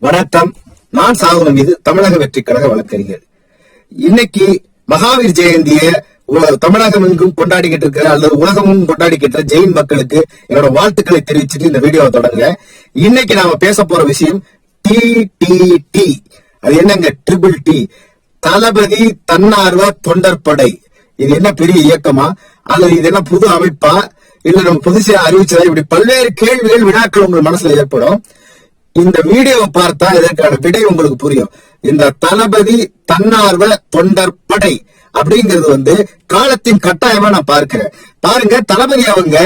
வணக்கம். நான் சாகுனம் மீது தமிழக வெற்றி கழக வழக்கறிஞர். இன்னைக்கு மகாவீர் ஜெயந்திய தமிழகம் எங்கும் கொண்டாடிக்கிட்டு இருக்கிற அல்லது உலகமும் கொண்டாடிக்கிட்டு ஜெயின் மக்களுக்கு என்னோட வாழ்த்துக்களை தெரிவிச்சுட்டு இந்த வீடியோவை தொடங்குறேன். இன்னைக்கு நாம பேச போற விஷயம் TTT. அது என்னங்க? ட்ரிபிள் டி, தளபதி தன்னார்வ தொண்டற்படை. இது என்ன பெரிய இயக்கமா அல்லது இது என்ன புது அமைப்பா இல்ல நம்ம புதுசா அறிவிச்சதா? இப்படி பல்வேறு கேள்விகள் வினாக்கள் உங்க மனசுல ஏற்படும். இந்த வீடியோவை பார்த்தா இதற்கான விடை உங்களுக்கு புரியும். இந்த தளபதி தன்னார்வ தொண்டர் படை அப்படிங்கிறது காலத்தின் கட்டாயமா நான் பார்க்கிறேன். பாருங்க, தளபதி அவங்க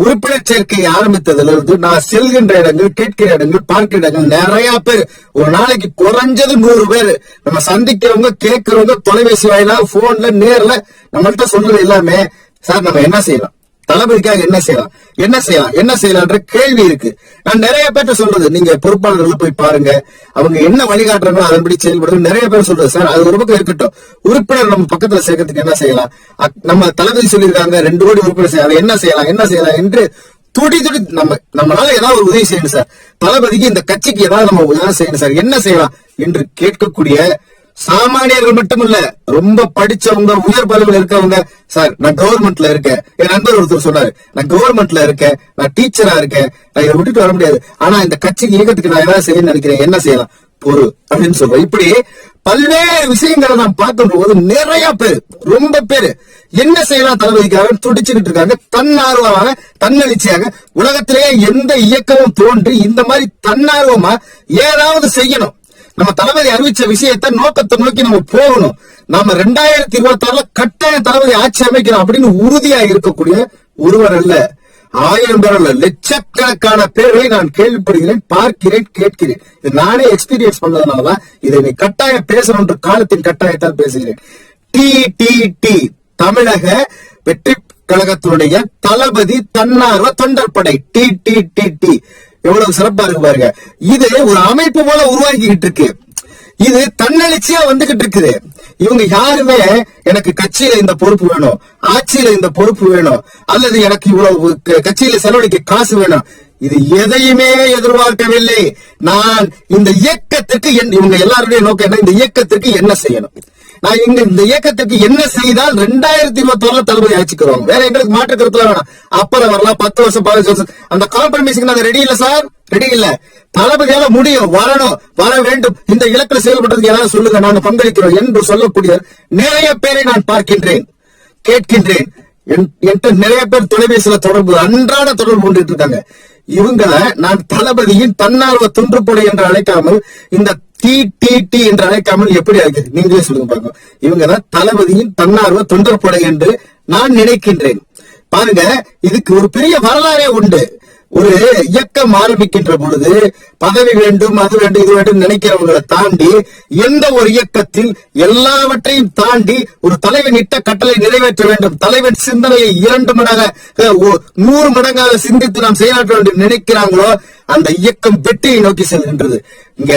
உறுப்பினர் சேர்க்கை ஆரம்பித்ததுல இருந்து நான் செல்கின்ற இடங்கள், கேட்கிற இடங்கள், பார்க்கிற இடங்கள் நிறைய பேர், ஒரு நாளைக்கு குறைஞ்சது 100 பேர் நம்ம சந்திக்கிறவங்க, கேட்கிறவங்க, தொலைபேசி வாயிலா, போன்ல, நேர்ல நம்மள்கிட்ட சொல்றது எல்லாமே, சார் நம்ம என்ன செய்யலாம், தளபதிக்காக என்ன செய்யலாம், என்ன செய்யலாம், என்ன செய்யலாம்ன்ற கேள்வி இருக்கு. நான் நிறைய பேர்ட்ட சொல்றது, நீங்க பொறுப்பாளர்கள் போய் பாருங்க, அவங்க என்ன வழிகாட்டுறாங்களோ அதன்படி செயல்படுறது. நிறைய பேர் சொல்றது, சார் அது ஒரு பக்கம் இருக்கட்டும், உறுப்பினர் நம்ம பக்கத்துல சேர்க்கறதுக்கு என்ன செய்யலாம், நம்ம தளபதி சொல்லியிருக்காங்க 2 கோடி உறுப்பினர் செய்யலாம், என்ன செய்யலாம், என்ன செய்யலாம் என்று துடி நம்மளால ஏதாவது ஒரு உதவி செய்யணும் சார், தளபதிக்கு இந்த கட்சிக்கு ஏதாவது நம்ம உதவி செய்யணும் சார், என்ன செய்யலாம் என்று கேட்கக்கூடிய சாமானியர்கள் மட்டுமல்ல, ரொம்ப படிச்சவங்க, உயர் பதவியில் இருக்கவங்க, சார் நான் கவர்மெண்ட்ல இருக்கேன், என் நண்பர் ஒருத்தர் சொன்னாரு, நான் கவர்மெண்ட்ல இருக்கேன், நான் டீச்சரா இருக்கேன், நான் இதை விட்டுட்டு வர முடியாது, ஆனா இந்த கட்சிக்கு இயக்கத்துக்கு நான் ஏதாவது செய்யணும்னு நினைக்கிறேன், என்ன செய்யலாம் பொறு அப்படின்னு சொல்றேன். இப்படி பல்வேறு விஷயங்களை நான் பார்க்கும்போது நிறைய பேர், ரொம்ப பேரு என்ன செய்யலாம் தளபதிக்காக துடிச்சுக்கிட்டு இருக்காங்க. தன்னார்வமாக, தன்னெழுச்சியாக, உலகத்திலேயே எந்த இயக்கமும் தோன்றி இந்த மாதிரி தன்னார்வமா ஏதாவது செய்யணும், நம்ம தளபதி அறிவிச்ச விஷயத்தை நோக்கத்தை நோக்கி நம்ம போகணும், நாம 2026 கட்டாய தளபதி ஆட்சி அமைக்கணும் அப்படின்னு உறுதியா இருக்கக்கூடிய ஒருவர் அல்ல, 1000 பேர் அல்ல, லட்சக்கணக்கான பேர்களை நான் கேள்விப்படுகிறேன், பார்க்கிறேன், கேட்கிறேன். இது நானே எக்ஸ்பீரியன்ஸ் பண்ணதுனாலதான் இதை நீ கட்டாயம் பேசணும் என்று காலத்தின் கட்டாயத்தால் பேசுகிறேன். TTT, தமிழக வெற்றி கழகத்தினுடைய தளபதி தன்னார்வ தொண்டற்படை, TTT. எவ்வளவு சிறப்பா இருக்கு பாருங்க. இது ஒரு அமைப்பு போல உருவாக்கிட்டு இருக்கு, இது தன்னெழுச்சியா வந்துகிட்டு இருக்குது. இவங்க யாருமே எனக்கு கட்சியில இந்த பொறுப்பு வேணும், ஆட்சியில இந்த பொறுப்பு வேணும், அல்லது எனக்கு இவ்வளவு கட்சியில செலவழிக்க காசு வேணும், இது எதையுமே எதிர்பார்க்கவில்லை. நான் இந்த இயக்கத்துக்கு, இவங்க எல்லாருடைய நோக்கம் என்ன, இந்த இயக்கத்துக்கு என்ன செய்யணும், நான் இந்த இயக்கத்துக்கு என்ன செய்தால் 2026 தளபதி ஆட்சிக்கிறோம், வேற எங்களுக்கு மாற்று கருத்துல வேணாம், அப்புறம் வரலாம் 10 வருஷம் 15 வருஷம், அந்த காம்ப்ரமைஸுக்கு நாங்க ரெடி இல்ல சார், ரெடி இல்ல, தளபதியால முடியும், வரணும், வர வேண்டும், இந்த இலக்கில் செயல்படுறதுக்கு யாராவது சொல்லுங்க, நாங்க பங்களிக்கிறோம் என்று சொல்லக்கூடிய நிறைய பேரை நான் பார்க்கின்றேன், கேட்கின்றேன். என்கிட்ட நிறைய பேர் தொலைபேசியில தொடர்பு, அன்றாட தொடர்பு கொண்டுட்டு இருக்காங்க. இவங்களை நான் தளபதியின் தன்னார்வ தொண்டற்படை என்று அழைக்காமல், இந்த TTT என்று அழைக்காமல் எப்படி அழைக்கிறது, நீங்களே சொல்லுங்க பாருங்க. இவங்கதான் தளபதியின் தன்னார்வ தொண்டற்படை என்று நான் நினைக்கின்றேன். பாருங்க, இதுக்கு ஒரு பெரிய வரலாறே உண்டு. ஒரு இயக்கம் ஆரம்பிக்கின்ற பொழுது பதவி வேண்டும், அது வேண்டும், இது வேண்டும் நினைக்கிறவங்களை தாண்டி, எந்த ஒரு இயக்கத்தில் எல்லாவற்றையும் தாண்டி ஒரு தலைவன் இட்ட கட்டளை நிறைவேற்ற வேண்டும், தலைவன் சிந்தனையை 2 மடங்காக 100 மடங்காக சிந்தித்து நாம் செயலாற்ற வேண்டும் நினைக்கிறாங்களோ அந்த இயக்கம் வெற்றியை நோக்கி செல்கின்றது. இங்க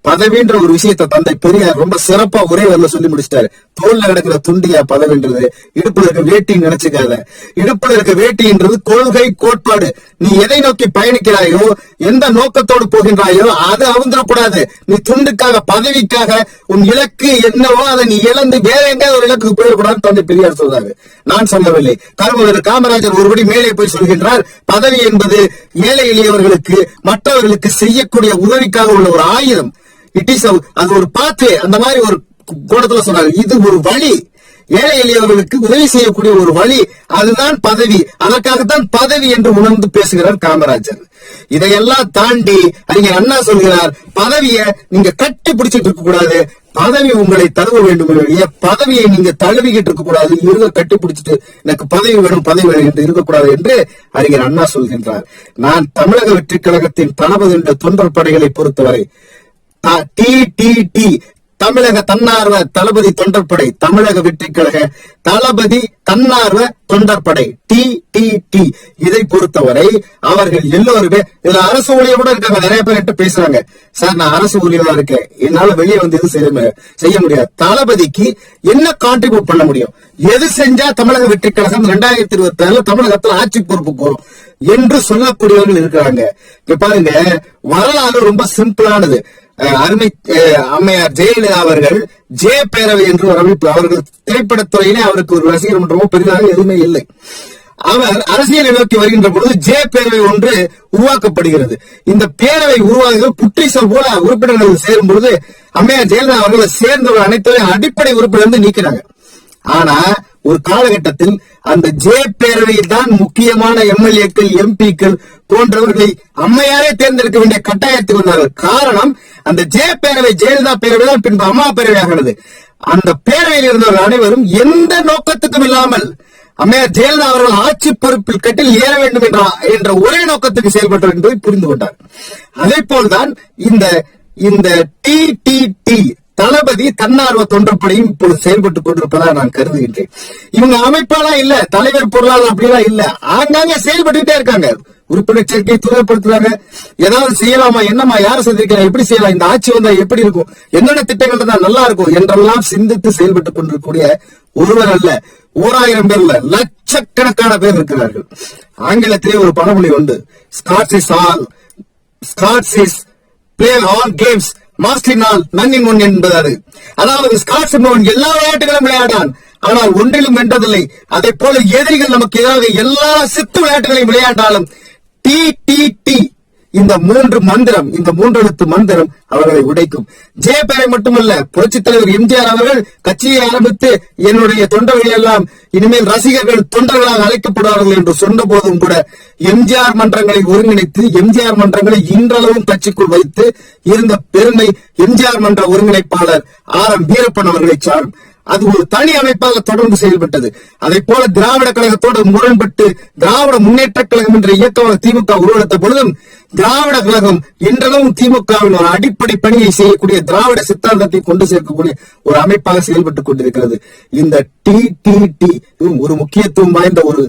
பதவின்ற ஒரு விஷயத்தை தந்தை பெரியார் ரொம்ப சிறப்பா ஒரே வரல சொல்லி முடிச்சிட்டாரு. தோல்ல கிடக்கிற துண்டியா பதவின்றது, இடுப்புல இருக்க வேட்டின்னு நினைச்சுக்காத, இடுப்புல இருக்க வேட்டின்றது கொள்கை, கோட்பாடு. நீ எதை நோக்கி பயணிக்கிறாயோ, எந்த நோக்கத்தோடு போகின்றாயோ அது அவுந்துடக்கூடாது. நீ துண்டுக்காக, பதவிக்காக உன் இலக்கு என்னவோ அதை நீ இழந்து வேற எங்கேயாவது ஒரு இலக்குக்கு போயிடக்கூடாது தந்தை பெரியார் சொல்றாரு, நான் சொல்லவில்லை. கருமவர் காமராஜர் ஒருபடி மேலே போய் சொல்கின்றார், பதவி என்பது ஏழை எளியவர்களுக்கு, மற்றவர்களுக்கு செய்யக்கூடிய உதவிக்காக உள்ள ஒரு ஆயுதம், இட் இஸ் அது ஒரு பாத்து, அந்த மாதிரி ஒரு கோணத்துல சொன்னாங்க. இது ஒரு வழி, ஏழை எளியவர்களுக்கு உதவி செய்யக்கூடிய ஒரு வழி, அதுதான் பதவி, அதற்காகத்தான் பதவி என்று உணர்ந்து பேசுகிறார் காமராஜர். இதையெல்லாம் தாண்டி அறிஞர் அண்ணா சொல்கிறார், பதவியை நீங்க கட்டி பிடிச்சிட்டு இருக்க கூடாது, பதவி உங்களை தழுவ வேண்டும், பதவியை நீங்க தழுவிக்கிட்டு இருக்க கூடாது, இருக கட்டி பிடிச்சிட்டு எனக்கு பதவி வேணும், பதவி வேணும் என்று இருக்கக்கூடாது என்று அறிஞர் அண்ணா சொல்கின்றார். நான் தமிழக வெற்றி கழகத்தின் தளபதி என்ற தொண்டர் படைகளை பொறுத்தவரை TTT, தமிழக தன்னார்வ தளபதி தொண்டற்படை, தமிழக வெற்றி கழக தளபதி தன்னார்வ தொண்டற்படை TTT, இதை பொறுத்தவரை அவர்கள் எல்லோருமே, இதுல அரசு ஊழியரோட இருக்காங்க, நிறைய பேர் பேசுறாங்க, சார் நான் அரசு ஊழியரா இருக்கேன், என்னால வெளியே வந்து எதுவும் செய்ய முடியாது, தளபதிக்கு என்ன கான்ட்ரிபியூட் பண்ண முடியும், எது செஞ்சா தமிழக வெற்றி கழகம் 2026 தமிழகத்தில் ஆட்சி பொறுப்புக்கு வரும் என்று சொல்லக்கூடியவர்கள் இருக்கிறாங்க. இப்ப பாருங்க, வரலாறு ரொம்ப சிம்பிளானது. அருமை அம்மையார் ஜெயலலிதா அவர்கள் ஜே பேரவை என்று ஒரு அமைப்பு, அவர்கள் திரைப்படத்துறையிலே அவருக்கு ஒரு ரசிகர் மன்றமோ பெரிதாக எதுவுமே இல்லை. அவர் அரசியலை நோக்கி வருகின்ற பொழுது ஜே பேரவை ஒன்று உருவாக்கப்படுகிறது. இந்த பேரவை உருவாக புற்றீசல் போல உறுப்பினர்கள் சேரும் பொழுது அம்மையார் ஜெயலலிதா அவர்களை சேர்ந்தவர் அனைத்தையும் அடிப்படை உறுப்பினர் நீக்கிறாங்க. ஆனா ஒரு காலகட்டத்தில் அந்த ஜே பேரவையில் தான் முக்கியமான எம்எல்ஏக்கள், எம்பிக்கள் போன்றவர்களை அம்மையாரே தேர்ந்தெடுக்க வேண்டிய கட்டாயத்துக்கு வந்தார்கள். காரணம், அந்த ஜே பேரவை ஜெயலலிதா பேரவை தான் பின்பு அம்மா பேரவையாகிறது. அந்த பேரவையில் இருந்தவர்கள் அனைவரும் எந்த நோக்கத்துக்கும் இல்லாமல் அம்மையார் ஜெயலலிதா அவர்கள் ஆட்சி பொறுப்பில் கட்டில் ஏற வேண்டும் என்ற ஒரே நோக்கத்துக்கு செயல்பட்டார் என்பதை புரிந்து கொண்டார். அதே போல்தான் இந்த டிடிடி தளபதி தன்னார்வ தொண்டற்படையும் இப்போது செயல்பட்டுக் கொண்டிருப்பதாக நான் கருதுகின்றேன். இவங்க அமைப்பாலாம் இல்ல, தலைவர் பொருளாளர் அப்படிலாம் இல்ல, ஆங்காங்க செயல்பட்டுட்டே இருக்காங்க. உறுப்பினர் சேர்க்கையை துரிதப்படுத்துறாங்க. ஏதாவது செய்யலாமா, என்னமா, யாரை சந்திக்கலாம், எப்படி செய்யலாம், இந்த ஆட்சி வந்தா எப்படி இருக்கும், என்னென்ன திட்டங்கள் தான் நல்லா இருக்கும் என்றெல்லாம் சிந்தித்து செயல்பட்டுக் கொண்டிருக்கக்கூடிய ஒருவர் அல்ல, 1000 பேர் இல்ல, லட்சக்கணக்கான பேர் இருக்கிறார்கள். ஆங்கிலத்திலே ஒரு பழமொழி உண்டு, Scots is play all games மாஸ்டரினால் நன்னின் முன் என்பது. அதாவது ஸ்காட்ஸ் என்பவன் எல்லா விளையாட்டுகளும் விளையாடான், ஆனால் ஒன்றிலும் வென்றதில்லை. அதை போல எதிரிகள் நமக்கு எதிராக எல்லா சித்து விளையாட்டுகளையும் விளையாண்டாலும் டி இந்த 3 மந்திரம், இந்த 3 எழுத்து மந்திரம் அவர்களை உடைக்கும். ஜெயபேரை மட்டுமல்ல, புரட்சித் தலைவர் எம்ஜிஆர் அவர்கள் கட்சியை ஆரம்பித்து என்னுடைய தொண்டர்கள் எல்லாம் இனிமேல் ரசிகர்கள் தொண்டர்களாக அழைக்கப்படுவார்கள் என்று சொன்ன போதும் கூட எம்ஜிஆர் மன்றங்களை ஒருங்கிணைத்து எம்ஜிஆர் மன்றங்களை இன்றளவும் கட்சிக்குள் வைத்து இருந்த பெருமை எம்ஜிஆர் மன்ற ஒருங்கிணைப்பாளர் ஆர்.எம். வீரப்பன் அவர்களை சாரும். அது ஒரு தனி அமைப்பாக தொடர்ந்து செயல்பட்டது. அதை போல திராவிட கழகத்தோடு முரண்பட்டு திராவிட முன்னேற்ற கழகம் என்ற இயக்கமாக திமுக உருவெடுத்த பொழுதும் திராவிட கழகம் இன்றளவும் திமுகவின் ஒரு அடிப்படை பணியை செய்யக்கூடிய திராவிட சித்தாந்தத்தை கொண்டு சேர்க்கக்கூடிய ஒரு அமைப்பாக செயல்பட்டுக் கொண்டிருக்கிறது. இந்த டிடிடி ஒரு முக்கியத்துவம் வாய்ந்த ஒரு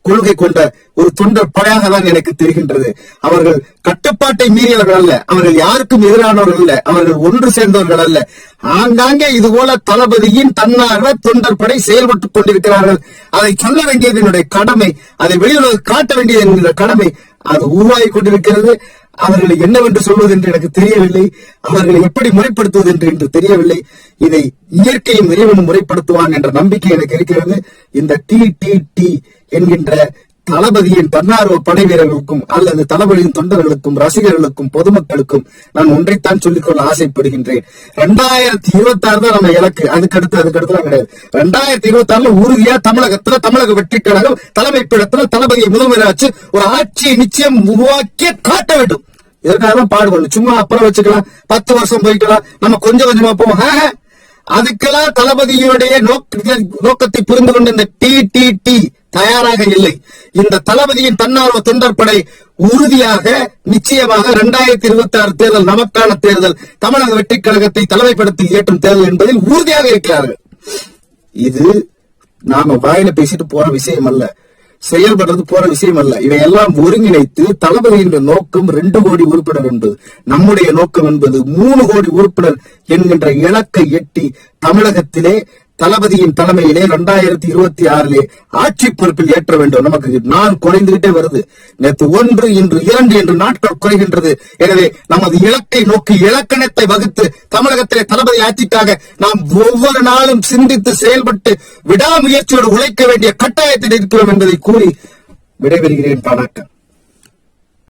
கொள்கை கொண்ட ஒரு தொண்டர் படையாக தான் எனக்கு தெரிகின்றது. அவர்கள் கட்டுப்பாட்டை மீறியவர்கள் அல்ல, அவர்கள் யாருக்கும் எதிரானவர்கள் அல்ல, அவர்கள் ஒன்று சேர்ந்தவர்கள் அல்ல. ஆங்காங்கே இதுபோல தளபதியின் தன்னார்வ தொண்டர் படை செயல்பட்டுக் கொண்டிருக்கிறார்கள். அதை சொல்ல வேண்டியது என்னுடைய கடமை, அதை வெளியுலக காட்ட வேண்டியது என்னுடைய கடமை. அது உருவாகி கொண்டிருக்கிறது. அவர்களை என்னவென்று சொல்வது என்று எனக்கு தெரியவில்லை, அவர்களை எப்படி முறைப்படுத்துவது என்று தெரியவில்லை. இதை இயற்கையும் இறைவனும் முறைப்படுத்துவான் என்ற நம்பிக்கை எனக்கு இருக்கிறது. இந்த டிடிடி என்கின்ற தளபதியின் தன்னார்வ படை வீரர்களுக்கும் அல்லது தளபதியின் தொண்டர்களுக்கும் ரசிகர்களுக்கும் பொதுமக்களுக்கும் நான் ஒன்றைத்தான் சொல்லிக்கொள்ள ஆசைப்படுகின்றேன். 2026 தான் நம்ம இலக்கு, அதுக்கடுத்து கிடையாது. 2026 உறுதியா தமிழக வெற்றி கழகம் தலைமை பீடத்துல தளபதியை முதல்வராச்சு ஒரு ஆட்சியை நிச்சயம் உருவாக்கி காட்ட வேண்டும். இதற்காக பாடுபடணும். சும்மா அப்புறம் வச்சுக்கலாம், 10 வருஷம் போய்க்கலாம், நம்ம கொஞ்சம் கொஞ்சமா போவோம். அதுக்கெல்லாம் தளபதியுடைய நோக்கத்தை புரிந்து கொண்டு இந்த டிடிடி தயாராக இல்லை. இந்த தளபதியின் தன்னார்வ தொண்டற்படை உறுதியாக நிச்சயமாக 2026 தேர்தல் நமக்கான தேர்தல், தமிழக வெற்றி கழகத்தை தலைமைப்படுத்தி ஏற்றும் தேர்தல் என்பதில் உறுதியாக இருக்கிறார்கள். இது நாம வாயில பேசிட்டு போற விஷயம் அல்ல, செயல்படுறது போற விஷயம் அல்ல. இவையெல்லாம் ஒருங்கிணைத்து தளபதியின் நோக்கம் 2 கோடி உறுப்பினர் என்பது, நம்முடைய நோக்கம் என்பது 3 கோடி உறுப்பினர் என்கின்ற இலக்கை எட்டி தமிழகத்திலே தளபதியின் தலைமையிலே 2026 ஆட்சி பொறுப்பில் ஏற்ற வேண்டும். நமக்கு நாள் குறைந்துகிட்டே வருது. நேற்று 1, இன்று 2 என்று நாட்கள் குறைகின்றது. எனவே நமது இலக்கை நோக்கி இலக்கணத்தை வகுத்து தமிழகத்திலே தளபதி ஆட்சிக்காக நாம் ஒவ்வொரு நாளும் சிந்தித்து செயல்பட்டு விடாமுயற்சியோடு உழைக்க வேண்டிய கட்டாயத்தில் இருக்கிறோம் என்பதை கூறி விடைபெறுகிறேன். வணக்கம்.